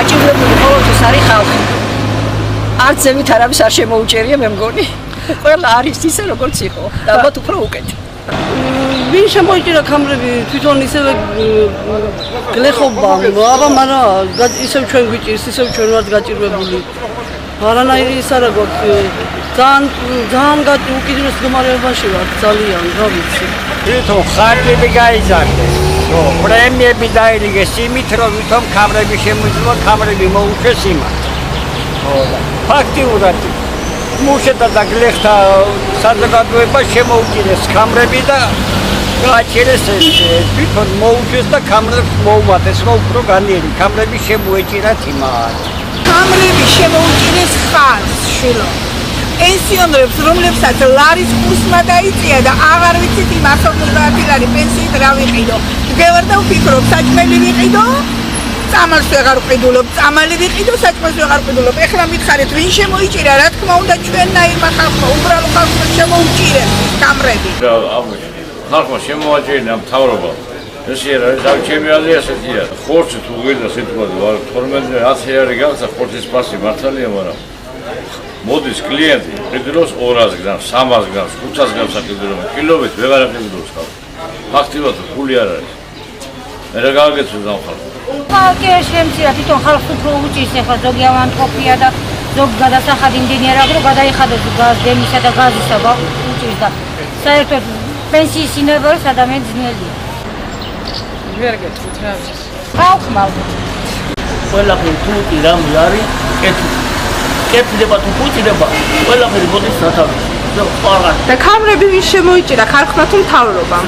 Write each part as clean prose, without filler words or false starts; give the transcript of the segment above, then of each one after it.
გაჭირვებული ყოველთვის არის ხალხი. არც ზევით არავის არ შემოუჭერია მე მგონი. ყველა არის ისე როგორც იყო და ალბათ უფრო უკეთ. ვინ შემოიჭირა კამრები თვითონ ისევე გლეხობა, აბა მაგრამ ისევ ჩვენ გვიჭირს, ისევ ჩვენ ვართ გაჭირვებული. არანაირი ის არა გვაქვს. ძალიან უკიდურეს მდგომარეობაში ვართ ძალიან, რა ვიცი. თვითონ ხარჯები გაიზარდეს. პრემიები დაირიგეს იმით, რომ თვითონ კამრები შემოიჭრა, კამრები მოუშვეს იმათ. ფაქტიურად მუშეთა და გლეხთა საზოგადოება შემოუჭირეს კამრები და გააჩერეს თვითონ მოუშვეს და კამრებს მოუმატეს, რომ უფრო განიერი კამრები შემოეჭირათ იმათ. კამრები შემოუჭირეს ხალხს, შვილო. პენსიონერებს, რომლებსაც ლარის კურსმა დაიწია და აღარ ვიცით იმ 150 ლარი პენსიით რა ვიყიდო. ვეღარ დავფიქრობ, საჭმელი ვიყიდო, წამალს ვეღარ ვყიდულობ, წამალი ვიყიდო, საჭმელს ვეღარ ვყიდულობ. ეხლა მითხარით, ვინ შემოიჭირა, რა თქმა უნდა, ჩვენნაირმა ხალხმა, უბრალო ხალხმა შემოუჭირეს კამრები. ხალხმა შემოაჭირა მთავრობა. ესე არის, ჩემი აზრი ასეთია. ხორცი თუ გვინდა სიტყვაზე, 12-10 ლარი გახსა ხორცის ფასი მართალია, მაგრამ მოდის კლიენტი, ყიდულობს 200 გრამს, 300 გრამს, 500 გრამს აკიდულობს, კილობით ვეღარ აკიდულობს ხალხი. ფაქტიურად ფული არ არის. მე რა გავაკეთებ ამ ხალხს? ხალხი შემცირა, თვითონ ხალხს უფრო უჭირს, ახლა ზოგი ავანტყოფია და ზოგი გადასახადი იმდენია რა, რომ გადაიხადოს გაზდენისა და გაზისა უჭირს და საერთოდ პენსიის ინებარს ადამიანს ძნელია. ვერ გეტყვით რა ვიცი. ხალხმა ყველაფერი თუ რამ არის, კეთდება თუ უჭირდება, ყველაფერი მოდის სათავეში. და კამრები ვის შემოიჭირა, ხალხმა თუ მთავრობამ?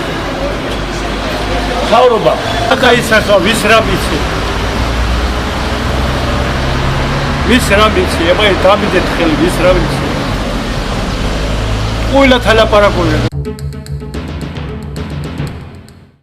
მთავრობა. გაიცახა ვის რა ვიცი. ვის რა ვიცი, აბა დამიდეთ ხელი ვის რა ვიცი. ყველა თალაპარაკული.